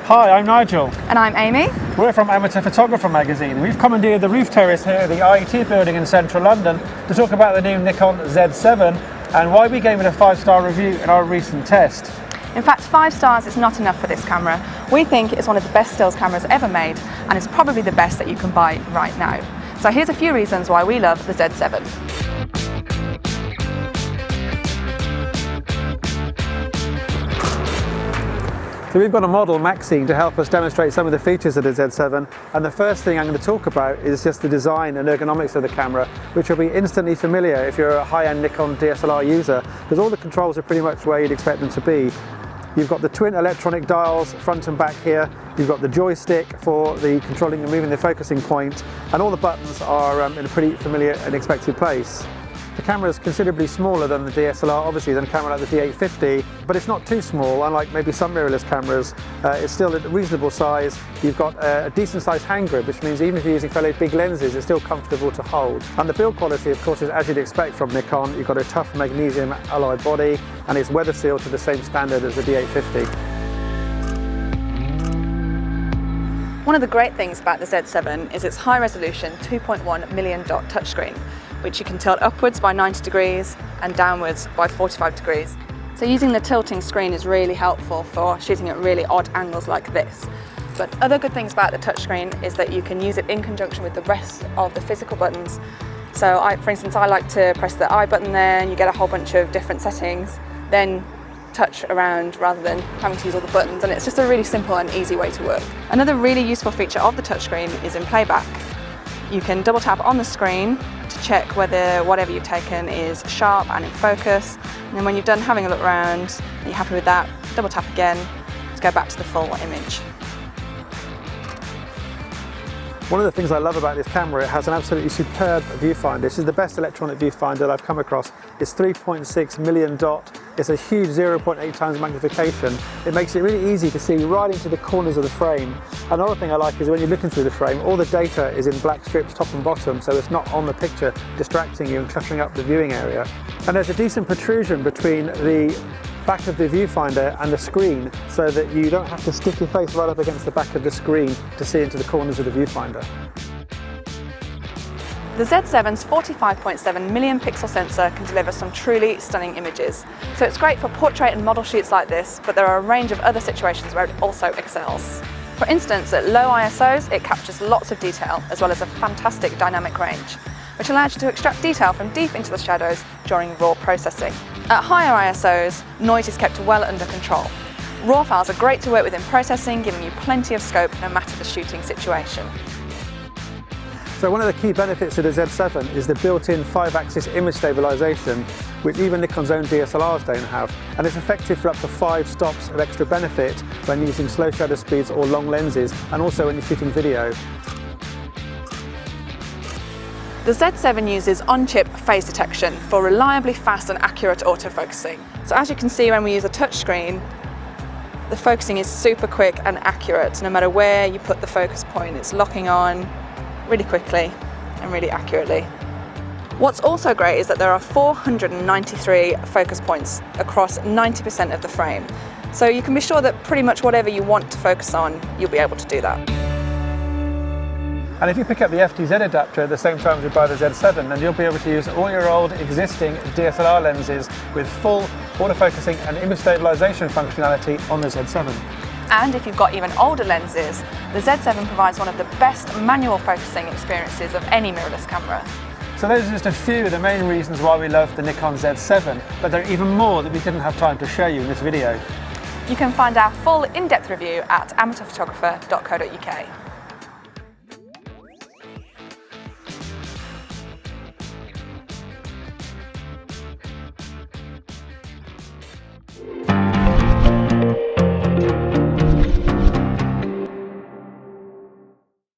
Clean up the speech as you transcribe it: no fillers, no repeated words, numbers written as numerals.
Hi, I'm Nigel. And I'm Amy. We're from Amateur Photographer magazine. We've commandeered the roof terrace here at the IET building in central London to talk about the new Nikon Z7 and why we gave it a 5-star review in our recent test. In fact, 5 stars is not enough for this camera. We think it's one of the best stills cameras ever made, and it's probably the best that you can buy right now. So here's a few reasons why we love the Z7. So we've got a model, Maxine, to help us demonstrate some of the features of the Z7, and the first thing I'm going to talk about is just the design and ergonomics of the camera, which will be instantly familiar if you're a high-end Nikon DSLR user, because all the controls are pretty much where you'd expect them to be. You've got the twin electronic dials front and back here, you've got the joystick for the controlling and moving the focusing point, and all the buttons are in a pretty familiar and expected place. The camera is considerably smaller than the DSLR, obviously, than a camera like the D850, but it's not too small, unlike maybe some mirrorless cameras. It's still a reasonable size. You've got a decent sized hand grip, which means even if you're using fairly big lenses, it's still comfortable to hold. And the build quality, of course, is as you'd expect from Nikon. You've got a tough magnesium alloy body, and it's weather sealed to the same standard as the D850. One of the great things about the Z7 is its high resolution 2.1 million dot touchscreen, which you can tilt upwards by 90 degrees and downwards by 45 degrees. So using the tilting screen is really helpful for shooting at really odd angles like this. But other good things about the touchscreen is that you can use it in conjunction with the rest of the physical buttons. So for instance, I like to press the I button there and you get a whole bunch of different settings, then touch around rather than having to use all the buttons, and it's just a really simple and easy way to work. Another really useful feature of the touchscreen is in playback. You can double tap on the screen to check whether whatever you've taken is sharp and in focus, and then when you've done having a look around and you're happy with that, double tap again to go back to the full image. One of the things I love about this camera, it has an absolutely superb viewfinder. This is the best electronic viewfinder that I've come across. It's 3.6 million dot. It's a huge 0.8 times magnification. It makes it really easy to see right into the corners of the frame. Another thing I like is when you're looking through the frame, all the data is in black strips top and bottom, so it's not on the picture distracting you and cluttering up the viewing area. And there's a decent protrusion between the back of the viewfinder and the screen, so that you don't have to stick your face right up against the back of the screen to see into the corners of the viewfinder. The Z7's 45.7 million pixel sensor can deliver some truly stunning images. So it's great for portrait and model shoots like this, but there are a range of other situations where it also excels. For instance, at low ISOs, it captures lots of detail, as well as a fantastic dynamic range, which allows you to extract detail from deep into the shadows during raw processing. At higher ISOs, noise is kept well under control. Raw files are great to work with in processing, giving you plenty of scope no matter the shooting situation. So one of the key benefits of the Z7 is the built-in 5-axis image stabilization, which even Nikon's own DSLRs don't have, and it's effective for up to 5 stops of extra benefit when using slow shutter speeds or long lenses, and also when you're shooting video. The Z7 uses on-chip phase detection for reliably fast and accurate autofocusing. So as you can see when we use a touchscreen, the focusing is super quick and accurate. No matter where you put the focus point, it's locking on really quickly and really accurately. What's also great is that there are 493 focus points across 90% of the frame. So you can be sure that pretty much whatever you want to focus on, you'll be able to do that. And if you pick up the FTZ adapter at the same time as you buy the Z7, then you'll be able to use all your old existing DSLR lenses with full autofocusing and image stabilization functionality on the Z7. And if you've got even older lenses, the Z7 provides one of the best manual focusing experiences of any mirrorless camera. So those are just a few of the main reasons why we love the Nikon Z7, but there are even more that we didn't have time to show you in this video. You can find our full in-depth review at amateurphotographer.co.uk.